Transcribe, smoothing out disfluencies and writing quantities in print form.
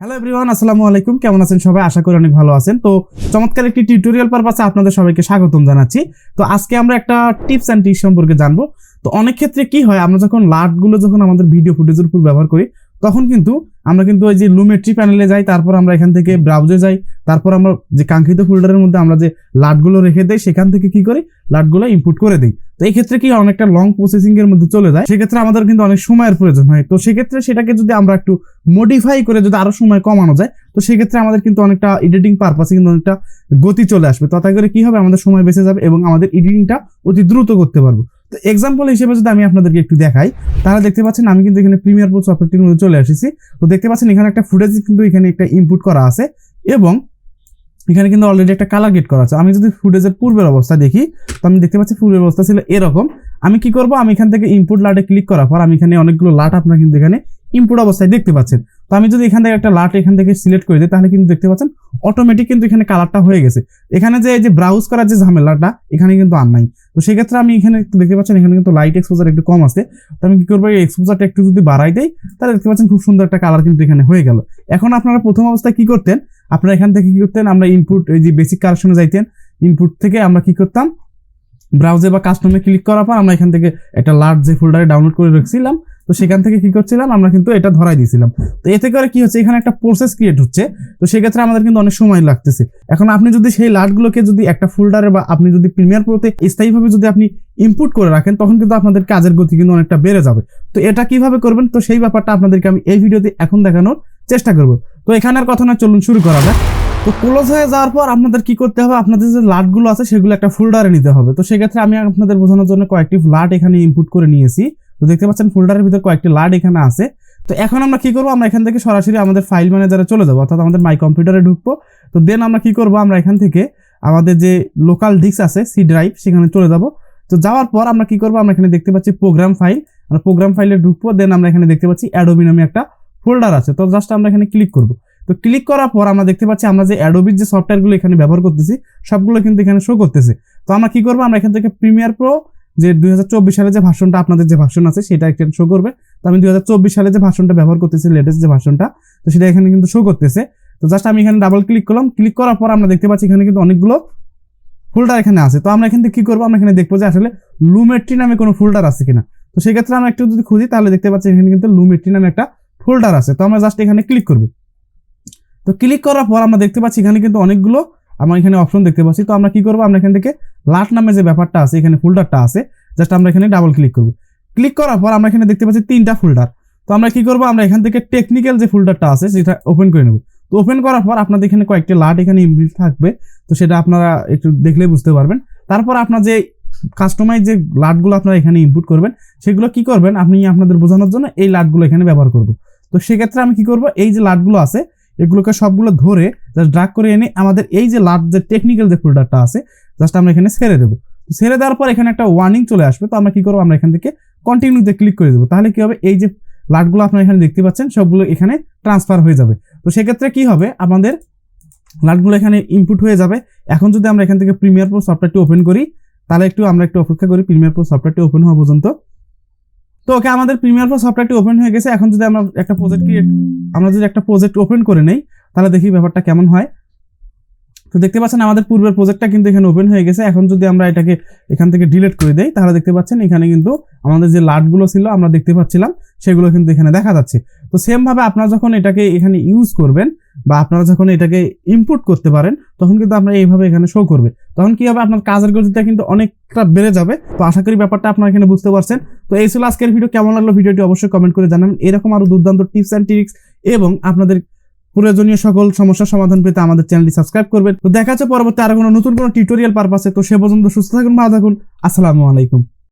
Hello everyone, আসসালামু আলাইকুম। কেমন আছেন সবাই? আশা করি অনেক ভালো আছেন। তো চমৎকার একটি টিউটোরিয়াল পারপাসে আপনাদের সবাইকে স্বাগতম জানাচ্ছি। তো আজকে আমরা একটা টিপস অ্যান্ড ট্রিক্স সম্পর্কে জানবো। তো অনেক ক্ষেত্রে কি হয়, আমরা যখন লাটগুলো যখন আমাদের ভিডিও ফুটেজের উপর ব্যবহার করি, তখন কিন্তু আমরা ওই যে লুমেট্রি প্যানেলে যাই, তারপর আমরা এখান থেকে ব্রাউজে যাই, তারপর আমরা যে কাঙ্ক্ষিত ফোল্ডারের মধ্যে আমরা যে লাটগুলো রেখে দেই, সেখান থেকে কি করি, লাটগুলো ইনপুট করে দিই। তো এই ক্ষেত্রে কি অনেকটা লং প্রসেসিং এর মধ্যে চলে যায়, সেক্ষেত্রে আমাদের কিন্তু অনেক সময়ের প্রয়োজন হয়। তো সেক্ষেত্রে সেটাকে যদি আমরা একটু মডিফাই করে যদি আরো সময় কমানো যায়, তো সেক্ষেত্রে আমাদের কিন্তু অনেকটা এডিটিং পারপাসে কিন্তু অনেকটা গতি চলে আসবে। তাতে করে কি হবে, আমাদের সময় বেঁচে যাবে এবং আমাদের এডিটিংটা অতি দ্রুত করতে পারবো। তো এক্সাম্পল হিসেবে যদি আমি আপনাদেরকে একটু দেখাই, তাহলে দেখতে পাচ্ছেন আমি কিন্তু এখানে প্রিমিয়ার প্রো সফটওয়্যারটির মধ্যে চলে এসেছি। তো দেখতে পাচ্ছেন এখানে একটা ফুটেজ কিন্তু এখানে একটা ইনপুট করা আছে এবং এখানে কিন্তু অলরেডি একটা কালার গেট করা আছে। আমি যদি ফুটেজের পূর্বের অবস্থা দেখি, তো আমি দেখতে পাচ্ছি পূর্বের অবস্থা ছিল এরকম। আমি কি করব, আমি এখান থেকে ইনপুট লাটে ক্লিক করার পর আমি এখানে অনেকগুলো লাট আপনারা কিন্তু এখানে ইনপুট অবস্থায় দেখতে পাচ্ছেন। তো আমি যদি এখান থেকে একটা লাট এখান থেকে সিলেক্ট করে দিই, তাহলে কিন্তু দেখতে পাচ্ছেন অটোমেটিক কিন্তু এখানে কালারটা হয়ে গেছে। এখানে যে এই যে ব্রাউজ করার যে ঝামেলাটা এখানে কিন্তু আর নাই। তো সেক্ষেত্রে আমি এখানে দেখতে পাচ্ছেন এখানে কিন্তু লাইট এক্সপোজার একটু কম আছে। তো আমি কি করবো, এই এক্সপোজারটা একটু যদি বাড়াই দেই, তাহলে দেখতে পাচ্ছেন খুব সুন্দর একটা কালার কিন্তু এখানে হয়ে গেল। এখন আপনারা প্রথম অবস্থায় কি করতেন, আপনারা এখান থেকে কি করতেন, আমরা ইনপুট এই যে বেসিক কালেকশনে যাইতেন, ইনপুট থেকে আমরা কি করতাম, ব্রাউজে বা কাস্টমে ক্লিক করার পর আমরা এখান থেকে একটা লার্জ যে ফোল্ডারে ডাউনলোড করে রেখেছিলাম, তো সেখান থেকে কি করছিলাম, আমরা কিন্তু এটা ধরাই দিয়েছিলাম। তো এতে করে কি হচ্ছে, এখানে একটা প্রসেস ক্রিয়েট হচ্ছে। তো সেক্ষেত্রে আমাদের কিন্তু অনেক সময় লাগতেছে। এখন আপনি যদি সেই লাটগুলোকে যদি একটা ফোল্ডারে বা আপনি যদি প্রিমিয়ার প্রোতে স্থায়ীভাবে যদি আপনি ইনপুট করে রাখেন, তখন কিন্তু আপনাদের কাজের গতি কিন্তু অনেকটা বেড়ে যাবে। তো এটা কিভাবে করবেন, তো সেই ব্যাপারটা আপনাদেরকে আমি এই ভিডিওতে এখন দেখানোর চেষ্টা করব। তো এখানের কথা না, চলুন শুরু করা যাক। তো ক্লোজ হয়ে যাওয়ার পর আপনাদের কি করতে হবে, আপনাদের যে লাটগুলো আছে সেগুলো একটা ফোল্ডারে নিতে হবে। তো সেক্ষেত্রে আমি আপনাদের বোঝানোর জন্য কয়েকটি লাট এখানে ইনপুট করে নিয়েছি। তো দেখতে পাচ্ছেন ফোল্ডারের ভিতর কয়েকটি লাট এখানে আছে। তো এখন আমরা কি করবো, আমরা এখান থেকে সরাসরি আমাদের ফাইল ম্যানেজারে চলে যাবো, অর্থাৎ আমাদের মাই কম্পিউটারে ঢুকবো। তো দেন আমরা কি করবো, আমরা এখান থেকে আমাদের যে লোকাল ডিস্ক আছে সি ড্রাইভ, সেখানে চলে যাব। তো যাওয়ার পর আমরা কি করবো, আমরা এখানে দেখতে পাচ্ছি প্রোগ্রাম ফাইল, আমরা প্রোগ্রাম ফাইলে ঢুকবো। দেন আমরা এখানে দেখতে পাচ্ছি অ্যাডোবি নামে একটা ফোল্ডার আছে। তো জাস্ট আমরা এখানে ক্লিক করবো। তো ক্লিক করার পর আমরা দেখতে পাচ্ছি আমরা যে অ্যাডোবির যে সফটওয়্যারগুলো এখানে ব্যবহার করতেছি সবগুলো কিন্তু এখানে শো করতেছে। তো আমরা কি করবো, আমরা এখান থেকে প্রিমিয়ার প্রো যে 2024 সালে যে ভার্সনটা, আপনাদের যে ভার্সন আছে সেটা এখানে শো করবে। তো আমি 2024 সালে যে ভার্সনটা ব্যবহার করতেছি, লেটেস্ট যে ভার্সনটা, তো সেটা এখানে কিন্তু শো করতেছে। তো জাস্ট আমি এখানে ডাবল ক্লিক করলাম। ক্লিক করার পর আমরা দেখতে পাচ্ছি এখানে কিন্তু অনেকগুলো ফোল্ডার এখানে আছে। তো আমরা এখান থেকে কি করবো, আমরা এখানে দেখবো যে আসলে লুমেট্রি নামে কোনো ফোল্ডার আছে কিনা। তো সেক্ষেত্রে আমরা একটু যদি খুঁজি, তাহলে দেখতে পাচ্ছি এখানে কিন্তু লুমেট্রি নামে একটা ফোল্ডার আছে। তো আমরা জাস্ট এখানে ক্লিক করবো। তো ক্লিক করার পর আমরা দেখতে পাচ্ছি এখানে কিন্তু অনেকগুলো আমরা এখানে অপশন দেখতে পাচ্ছি। তো আমরা কি করবো, আমরা এখান থেকে লাট নামে যে ব্যাপারটা আছে, এখানে ফোল্ডারটা আছে, জাস্ট আমরা এখানে ডাবল ক্লিক করবো। ক্লিক করার পর আমরা এখানে দেখতে পাচ্ছি 3টা ফোল্ডার। তো আমরা কি করবো, আমরা এখান থেকে টেকনিক্যাল যে ফোল্ডারটা আছে সেটা ওপেন করে নেব। তো ওপেন করার পর আপনাদের এখানে কয়েকটি লাট এখানে ইনবিল্ট থাকবে। তো সেটা আপনারা একটু দেখলে বুঝতে পারবেন। তারপর আপনার যে কাস্টমাইজ যে লাটগুলো আপনারা এখানে ইনপুট করবেন, সেগুলো কি করবেন, আপনি আপনাদের বোঝানোর জন্য এই লাটগুলো এখানে ব্যবহার করবো। তো সেক্ষেত্রে আমি কি করবো, এই যে লাটগুলো আছে এগুলোকে সবগুলো ধরে জাস্ট ড্রাগ করে এনে আমাদের এই যে লাট যে টেকনিক্যাল যে ফোল্ডারটা আছে জাস্ট আমরা এখানে ছেড়ে দেবো। ছেড়ে দেওয়ার পর এখানে একটা ওয়ার্নিং চলে আসবে। তো আমরা কি করবো, আমরা এখান থেকে কন্টিনিউতে ক্লিক করে দেবো। তাহলে কি হবে, এই যে লাটগুলো আপনারা এখানে দেখতে পাচ্ছেন সবগুলো এখানে ট্রান্সফার হয়ে যাবে। তো সেক্ষেত্রে কি হবে, আমাদের লাটগুলো এখানে ইনপুট হয়ে যাবে। এখন যদি আমরা এখান থেকে প্রিমিয়ার প্রো সফটওয়্যারটি ওপেন করি, তাহলে আমরা একটু অপেক্ষা করি প্রিমিয়ার প্রো সফটওয়্যারটি ওপেন হওয়া পর্যন্ত। তো ওকে, আমাদের প্রিমিয়ার প্রো সফটওয়্যারটি ওপেন হয়ে গেছে। এখন যদি আমরা একটা প্রজেক্ট ওপেন করে নেই, তাহলে দেখি ব্যাপারটা কেমন হয়। তো দেখতে পাচ্ছেন আমাদের পূর্বের প্রজেক্টটা কিন্তু এখানে ওপেন হয়ে গেছে। এখন যদি আমরা এটাকে এখান থেকে ডিলিট করে দেই, তাহলে দেখতে পাচ্ছেন এখানে কিন্তু আমাদের যে লাটগুলো ছিল আমরা দেখতে পাচ্ছিলাম সেগুলো কিন্তু এখানে দেখা যাচ্ছে। তো সেম ভাবে আপনারা যখন এটাকে এখানে ইউজ করবেন বা আপনারা যখন এটাকে ইনপুট করতে পারেন, তখন কিন্তু আপনারা এইভাবে এখানে শো করবে। তখন কি হবে, আপনার কাজের গতিটা কিন্তু অনেকটা বেড়ে যাবে। তো আশা করি ব্যাপারটা আপনারা এখানে বুঝতে পারছেন। তো এই ছিল আজকের ভিডিও। কেমন লাগলো ভিডিওটি অবশ্যই কমেন্ট করে জানাবেন। এরকম আরো দুর্দান্ত টিপস অ্যান্ড ট্রিক্স এবং আপনাদের প্রয়োজনীয় সকল সমস্যার সমাধান পেতে আমাদের চ্যানেলটি সাবস্ক্রাইব করবেন। তো দেখা হচ্ছে পরবর্তী আরো কোনো নতুন কোনো টিউটোরিয়াল পারপাসে। তো সে পর্যন্ত সুস্থ থাকুন, ভালো থাকুন। আসসালামু আলাইকুম।